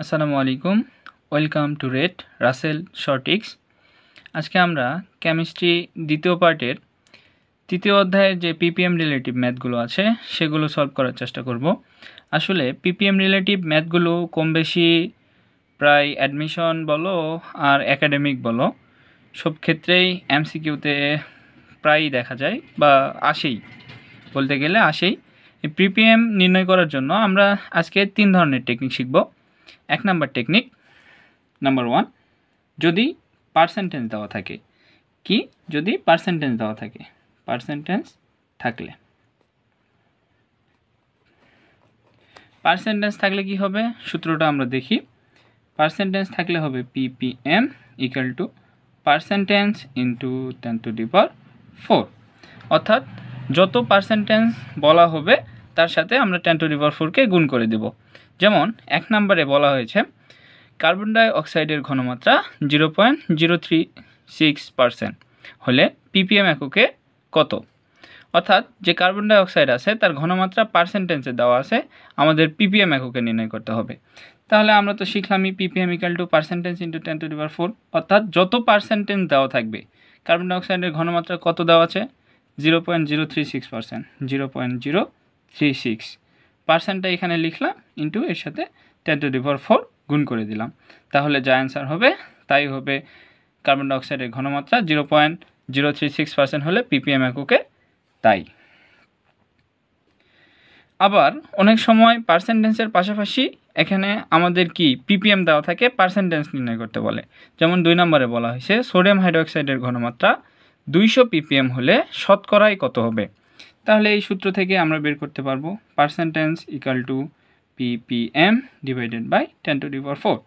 আসসালামু আলাইকুম, welcome to rate Rasel শর্টিক্স। আজকে আমরা কেমিস্ট্রি দ্বিতীয় পার্টের তৃতীয় অধ্যায়ের যে পিপিএম রিলেটিভ ম্যাথগুলো আছে সেগুলো সলভ করার চেষ্টা করব। আসলে পিপিএম রিলেটিভ ম্যাথগুলো কম বেশি প্রায় অ্যাডমিশন বলো আর একাডেমিক বলো সব ক্ষেত্রেই এমসিকিউতে প্রায়ই দেখা যায় বা আসেই, বলতে গেলে আসেই। এই পিপিএম নির্ণয় করার জন্য আমরা আজকে 3 ধরনের টেকনিক শিখব। 1 নাম্বার টেকনিক, নাম্বার 1, যদি পার্সেন্টেজ দেওয়া থাকে। কি? যদি পার্সেন্টেজ দেওয়া থাকে, পার্সেন্টেজ থাকলে কি হবে সূত্রটা আমরা দেখি। পার্সেন্টেজ থাকলে হবে ppm equal to percentage into 10⁴, অর্থাৎ যত পার্সেন্টেজ বলা হবে তার সাথে আমরা 10⁴কে গুণ করে দেব। যেমন 1 নম্বরে বলা হয়েছে কার্বন ডাই অক্সাইডের ঘনমাত্রা 0.036% হলে পিপিএম এককে কত, অর্থাৎ যে কার্বন ডাই অক্সাইড আছে তার ঘনমাত্রা পার্সেন্টেজে দেওয়া আছে, আমাদের পিপিএম এককে নির্ণয় করতে হবে। তাহলে আমরা তো শিখলামই PPM equal to percentage into 10⁴, অর্থাৎ যত পার্সেন্টেজ দেওয়া থাকবে কার্বন ডাই অক্সাইডের ঘনমাত্রা কত দেওয়া আছে 0.036%, 0.036 পার্সেন্টটা এখানে লিখলাম ইন্টু এর সাথে 10⁴ গুণ করে দিলাম। তাহলে যা অ্যান্সার হবে তাই হবে। কার্বন ডাই অক্সাইডের ঘনমাত্রা 0.036% হলে পিপিএম এককে তাই। আবার অনেক সময় পার্সেন্টেজের পাশাপাশি এখানে আমাদের কি পিপিএম দেওয়া থাকে, পার্সেন্টেজ নির্ণয় করতে বলে। যেমন 2 নম্বরে বলা হয়েছে সোডিয়াম হাইড্রোক্সাইডের ঘনমাত্রা 200 পিপিএম হলে শতকরায় কত হবে। তাহলে এই সূত্র থেকে আমরা বের করতে পারবো percentage equal to ppm divided by 10⁴।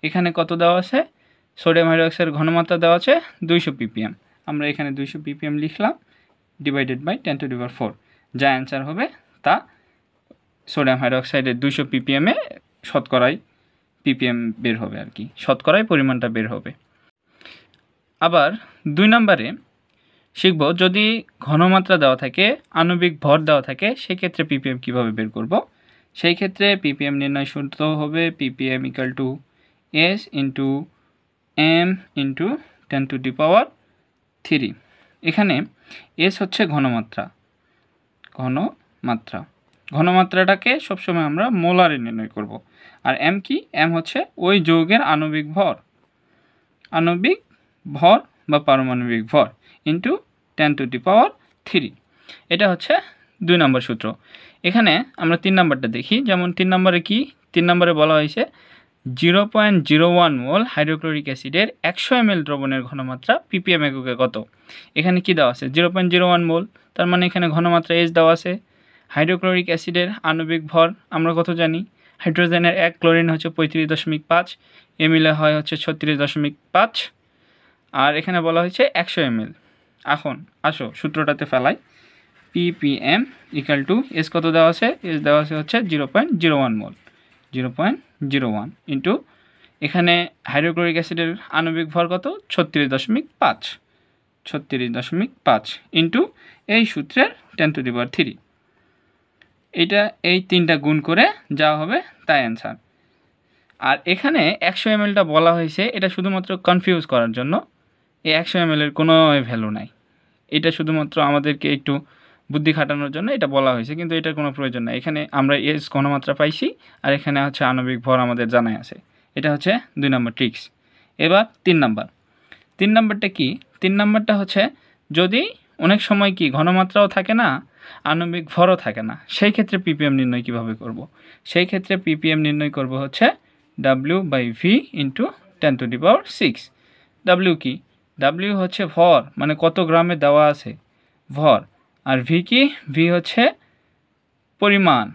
এখানে কত দেওয়া আছে, সোডিয়াম হাইড্রোক্সাইডের ঘনমাত্রা দেওয়া আছে 200 পিপিএম, আমরা এখানে 200 পিপিএম লিখলাম ডিভাইডেড বাই 10⁴। যা অ্যান্সার হবে তা সোডিয়াম হাইড্রোক্সাইডের 200 পিপিএমে শতকরায় পিপিএম বের হবে আর কি, শতকরায় পরিমাণটা বের হবে। আবার 2 নম্বরে শিখব যদি ঘনমাত্রা দেওয়া থাকে, আণবিক ভর দেওয়া থাকে, সেক্ষেত্রে পিপিএম কীভাবে বের করব। সেই ক্ষেত্রে পিপিএম নির্ণয় সূত্র হবে ppm equal to S into M into 10⁻3। এখানে এস হচ্ছে ঘনমাত্রাটাকে সবসময় আমরা মোলারে নির্ণয় করব। আর এম কি? এম হচ্ছে ওই যৌগের আণবিক ভর বা পারমাণবিক ভর ইন্টু 10⁻3। এটা হচ্ছে 2 নম্বর সূত্র। এখানে আমরা 3 নম্বরটা দেখি। যেমন 3 নম্বরে কি? 3 নম্বরে বলা হয়েছে 0.01 মোল হাইড্রোক্লোরিক অ্যাসিডের 100 ml দ্রবণের ঘনমাত্রা পিপিএম এককে কত। এখানে কি দেওয়া আছে 0.01 মোল, তার মানে এখানে ঘনমাত্রা এস দেওয়া আছে। হাইড্রোক্লোরিক অ্যাসিডের আণবিক ভর আমরা কত জানি, হাইড্রোজেনের 1 ক্লোরিন হচ্ছে 35.5, এমিলে হয় হচ্ছে 36.5, আর এখানে বলা হয়েছে 100 ml। এখন আসো সূত্রটাতে ফেলাই। পিপিএম ইকুয়াল টু এস কত দেওয়া আছে, এস দেওয়া আছে হচ্ছে 0.01 মোল, 0.01 ইন্টু এখানে হাইড্রোক্লোরিক অ্যাসিডের আণবিক ভর কত 36.5 ইন্টু এই সূত্রের 10⁻3। এটা এই 3টা গুণ করে যা হবে তাই অ্যান্সার। আর এখানে 100 mlটা বলা হয়েছে এটা শুধুমাত্র কনফিউজ করার জন্য। এই 100 ml এর কোনো ভ্যালু নাই, এটা শুধুমাত্র আমাদেরকে একটু বুদ্ধি খাটানোর জন্য এটা বলা হয়েছে, কিন্তু এটার কোনো প্রয়োজন নাই। এখানে আমরা এস ঘনমাত্রা পাইছি আর এখানে হচ্ছে আণবিক ভর আমাদের জানাই আছে। এটা হচ্ছে 2 নম্বর ট্রিক্স। এবার 3 নম্বরটা কি? 3 নম্বরটা হচ্ছে যদি অনেক সময় কি ঘনমাত্রাও থাকে না, আণবিক ভরও থাকে না, সেই ক্ষেত্রে পিপিএম নির্ণয় কীভাবে করব। সেই ক্ষেত্রে পিপিএম নির্ণয় করব হচ্ছে W/V ইন্টু 10⁶। W কি? W হচ্ছে ভর, মানে কত গ্রামে দেওয়া আছে ভর। আর ভি কি? ভি হচ্ছে পরিমাণ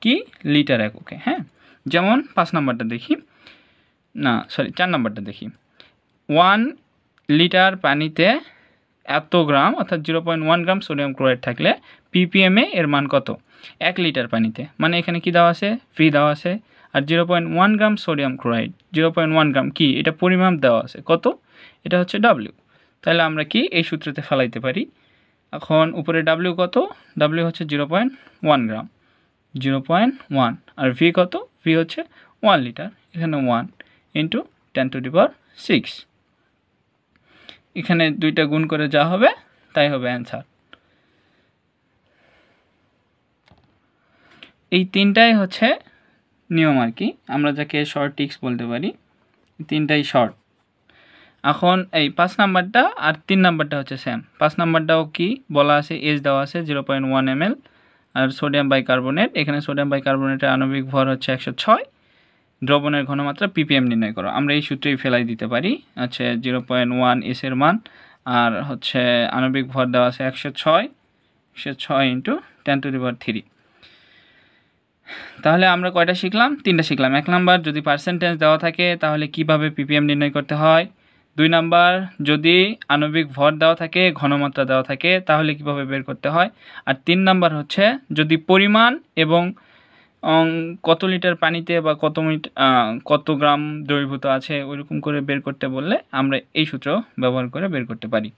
কি লিটার এককে। হ্যাঁ, যেমন 4 নম্বরটা দেখি। 1 লিটার পানিতে এত গ্রাম অর্থাৎ 0.1 গ্রাম সোডিয়াম ক্লোরাইড থাকলে পিপিএমে এর মান কত 1 লিটার পানিতে, মানে এখানে কি দেওয়া আছে ভি দেওয়া আছে। আর 0.1 গ্রাম সোডিয়াম ক্লোরাইড, 0.1 গ্রাম কি এটা পরিমাপ দেওয়া আছে কত, এটা হচ্ছে W। তাহলে আমরা কি এই সূত্রতে ফেলাইতে পারি। এখন উপরে W কত, W হচ্ছে 0.1 গ্রাম, 0.1 আর ভি কত? ভি হচ্ছে 1 লিটার, এখানে 1 ইন্টু 10⁶। এখানে দুইটা গুণ করে যা হবে তাই হবে অ্যান্সার। এই তিনটাই হচ্ছে নিয়ম আর কি, আমরা যাকে শর্ট ট্রিক্স বলতে পারি, তিনটাই শর্ট। এখন এই 5 নাম্বারটা আর 3 নাম্বারটা হচ্ছে সেম। 5 নাম্বারটাও কি বলা আছে, এজ দেওয়া আছে 0.1 ml আর সোডিয়াম বাইকার্বনেট। এখানে সোডিয়াম বাইকার্বনেটের আণবিক ভর হচ্ছে 106, দ্রবণের ঘনমাত্রা ppm নির্ণয় করো। আমরা এই সূত্রেই ফেলাই দিতে পারি, হচ্ছে 0.1 এস এর মান আর হচ্ছে আণবিক ভর দেওয়া আছে 106 ইন্টু 10⁻³ তাহলে আমরা কয়টা শিখলাম? 3টা শিখলাম। 1 নাম্বার, যদি পার্সেন্টেজ দেওয়া থাকে তাহলে কিভাবে ppm নির্ণয় করতে হয়। 2 নাম্বার, যদি আণবিক ভর দেওয়া থাকে, ঘনমাত্রা দেওয়া থাকে তাহলে কিভাবে বের করতে হয়। আর 3 নাম্বার হচ্ছে যদি পরিমাণ এবং কত লিটার পানিতে বা কত গ্রাম দ্রবীভূত আছে ওইরকম করে বের করতে বললে আমরা এই সূত্র ব্যবহার করে বের করতে পারি।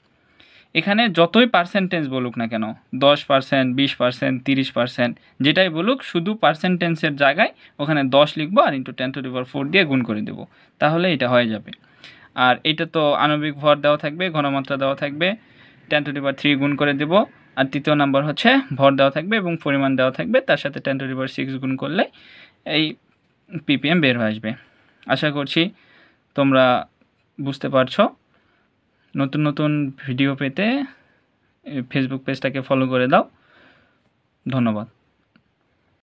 এখানে যতই পার্সেন্টেজ বলুক না কেন, 10%, 20%, 30%, যেটাই বলুক, শুধু পার্সেন্টেজের জায়গায় ওখানে 10 লিখবো আর ইন্টু 10⁴ দিয়ে গুণ করে দেব, তাহলে এটা হয়ে যাবে। আর এটা তো আণবিক ভর দেওয়া থাকবে, ঘনমাত্রা দেওয়া থাকবে, 10⁻³ গুণ করে দেব। আর তৃতীয় নাম্বার হচ্ছে ভর দেওয়া থাকবে এবং পরিমাণ দেওয়া থাকবে, তার সাথে 10⁶ গুণ করলে এই ppm বের হয়ে আসবে। আশা করছি তোমরা বুঝতে পারছো। নতুন নতুন ভিডিও পেতে ফেসবুক পেজটাকে ফলো করে দাও। ধন্যবাদ।